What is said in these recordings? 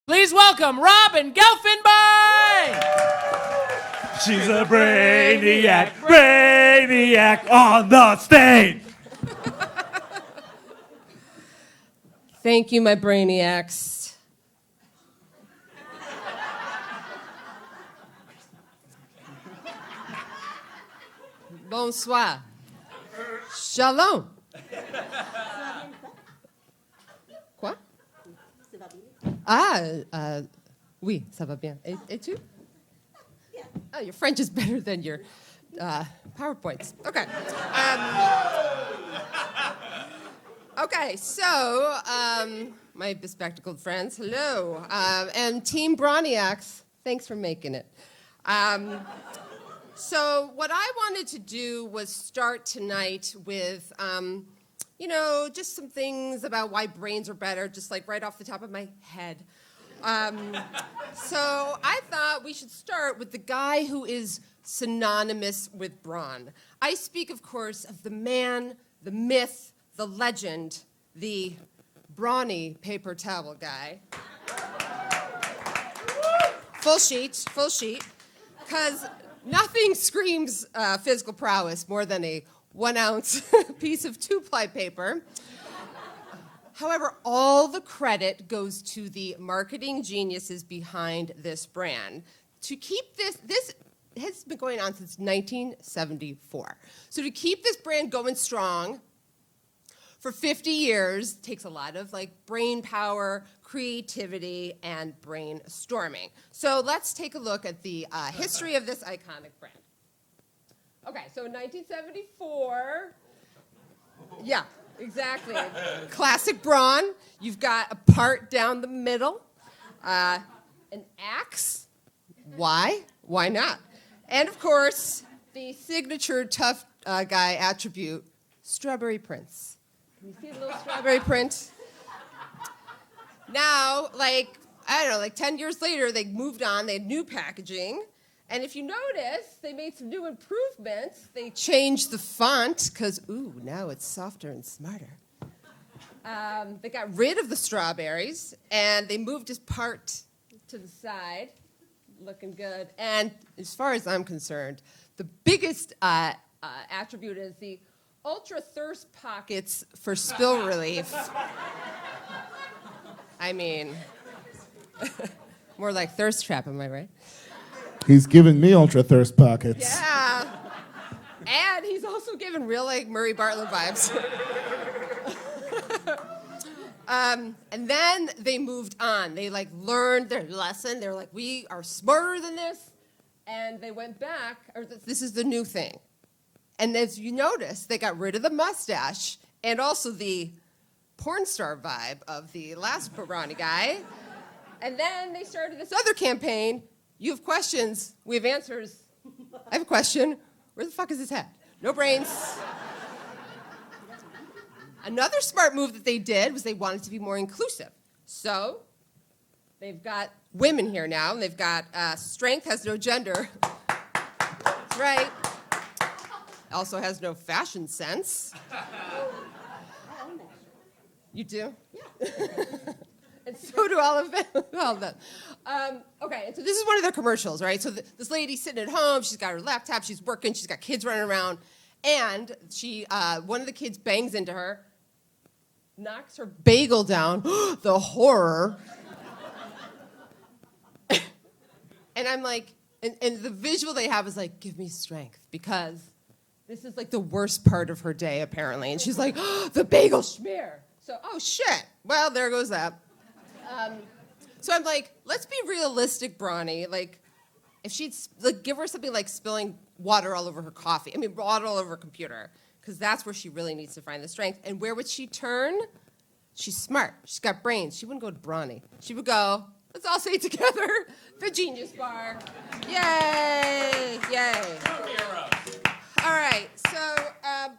Please welcome Robin Gelfenbien! She's a brainiac on the stage. Thank you, my brainiacs. Bonsoir. Shalom. Quoi? Oui, ça va bien. Et tu? Yeah. Oh, your French is better than your PowerPoints. Okay. Okay, so, my bespectacled friends, hello. And Team Broniacs, thanks for making it. So what I wanted to do was start tonight with, just some things about why brains are better, just like right off the top of my head. So I thought we should start with the guy who is synonymous with Brawn. I speak, of course, of the man, the myth, the legend, the brawny paper towel guy. Full sheet, because nothing screams physical prowess more than a 1-ounce piece of 2-ply paper. However, all the credit goes to the marketing geniuses behind this brand. To keep this has been going on since 1974. So to keep this brand going strong for 50 years takes a lot of brain power, creativity, and brainstorming. So let's take a look at the history of this iconic brand. Okay, so in 1974, yeah, exactly. Classic Brawn. You've got a part down the middle, an axe. Why? Why not? And of course, the signature tough guy attribute, strawberry prints. Can you see the little strawberry print? Now, 10 years later, they moved on. They had new packaging. And if you notice, they made some new improvements. They changed the font because, now it's softer and smarter. They got rid of the strawberries, and they moved his part to the side, looking good. And as far as I'm concerned, the biggest attribute is the ultra thirst pockets for spill relief. I mean, more like thirst trap, am I right? He's giving me ultra thirst pockets. Yeah. And he's also giving real Murray Bartlett vibes. And then they moved on. They learned their lesson. They were like, we are smarter than this. And they went back, or this is the new thing. And as you notice, they got rid of the mustache and also the porn star vibe of the last Brawny guy. And then they started this other campaign. You have questions, we have answers. I have a question. Where the fuck is his head? No brains. Another smart move that they did was they wanted to be more inclusive. So they've got women here now, and they've got strength has no gender. That's right. Also has no fashion sense. You do? Yeah. And so do all of them. Okay, and so this is one of their commercials, right? So this lady's sitting at home. She's got her laptop. She's working. She's got kids running around. And one of the kids bangs into her, knocks her bagel down. The horror. And I'm like, and the visual they have is give me strength, because this is the worst part of her day, apparently. And she's like, the bagel schmear. So, oh, shit. Well, there goes that. So I'm like, let's be realistic, Brawny. If she'd give her something like spilling water all over her coffee. Water all over her computer. Because that's where she really needs to find the strength. And where would she turn? She's smart. She's got brains. She wouldn't go to Brawny. She would go, let's all say it together, the Genius Bar. Yay! Yay. All right, so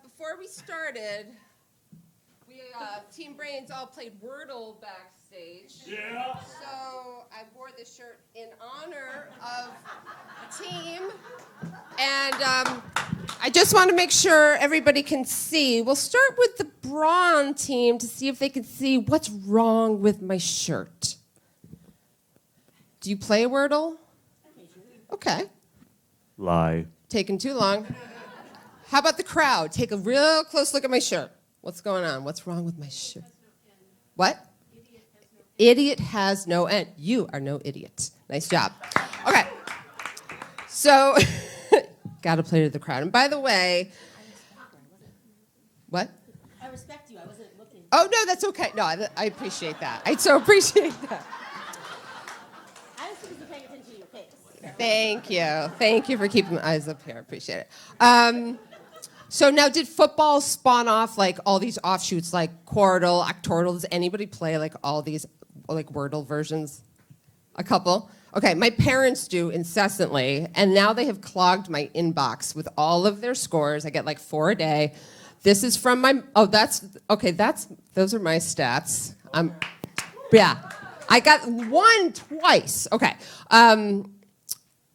before we started, Team Brains all played Wordle backstage. Yeah. So I wore this shirt in honor of the team. And I just want to make sure everybody can see. We'll start with the Brawn team to see if they can see what's wrong with my shirt. Do you play Wordle? Okay. Lie. Taking too long. How about the crowd? Take a real close look at my shirt. What's going on? What's wrong with my shirt? What? Idiot has no end. You are no idiot. Nice job. Okay. So, got to play to the crowd. And by the way, what? I respect you. I wasn't looking. Oh, no, that's okay. No, I appreciate that. I so appreciate that. I was supposed to be paying attention to your face. Thank you. Thank you for keeping my eyes up here. I appreciate it. So now, did football spawn off like all these offshoots like Quordle, Octordle? Does anybody play like all these like Wordle versions? A couple? Okay, my parents do incessantly, and now they have clogged my inbox with all of their scores. I get like 4 a day. This is from my, those are my stats. Yeah, I got 1 twice. Okay. And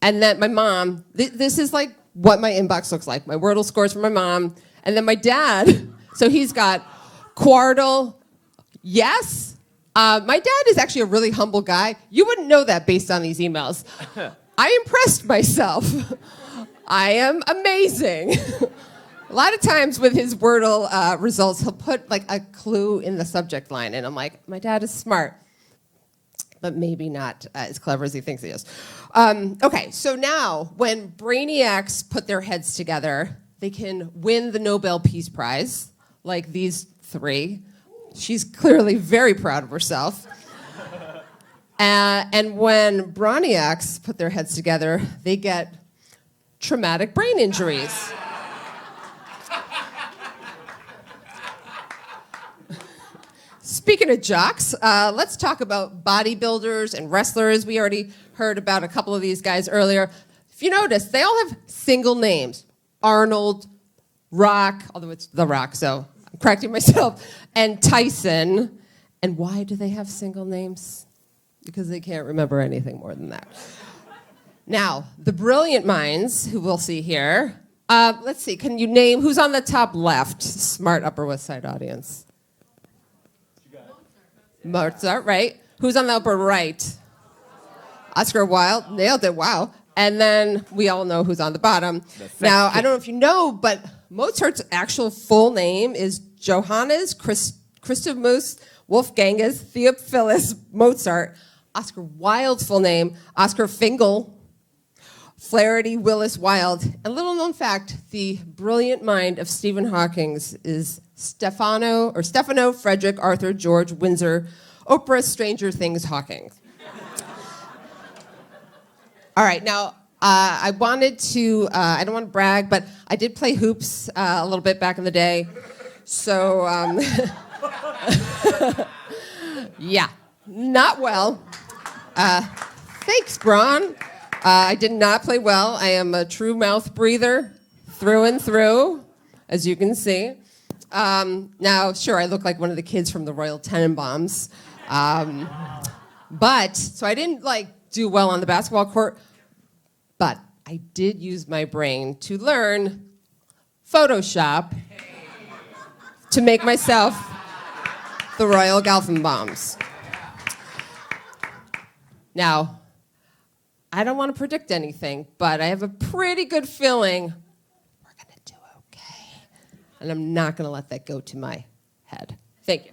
then my mom, this is like what my inbox looks like. My Wordle scores from my mom. And then my dad, so he's got Quardle, yes. My dad is actually a really humble guy. You wouldn't know that based on these emails. I impressed myself. I am amazing. A lot of times with his Wordle results, he'll put like a clue in the subject line. And I'm like, my dad is smart, but maybe not as clever as he thinks he is. Okay, so now when brainiacs put their heads together, they can win the Nobel Peace Prize, like these 3. She's clearly very proud of herself. And when Broniacs put their heads together, they get traumatic brain injuries. Speaking of jocks, let's talk about bodybuilders and wrestlers. We already heard about a couple of these guys earlier. If you notice, they all have single names. Arnold, Rock, although it's The Rock, so I'm correcting myself, and Tyson. And why do they have single names? Because they can't remember anything more than that. Now, the brilliant minds, who we'll see here, let's see, can you name, who's on the top left? Smart Upper West Side audience. Mozart, right? Who's on the upper right? Oscar Wilde, nailed it, wow. And then we all know who's on the bottom. Now, I don't know if you know, but Mozart's actual full name is Johannes Christophmus Wolfgangus Theophilus Mozart. Oscar Wilde's full name, Oscar Fingal Flaherty Willis Wilde. A little known fact, the brilliant mind of Stephen Hawking is Stefano Frederick Arthur George Windsor Oprah Stranger Things Hawking. All right, now I wanted to, I don't want to brag, but I did play hoops a little bit back in the day. So, yeah, not well. Thanks, Brawn. I did not play well. I am a true mouth breather through and through, as you can see. Now, sure, I look like one of the kids from the Royal Tenenbaums. But, so I didn't do well on the basketball court, but I did use my brain to learn Photoshop to make myself the Royal Gelfenbiens. Now, I don't want to predict anything, but I have a pretty good feeling we're going to do okay. And I'm not going to let that go to my head. Thank you.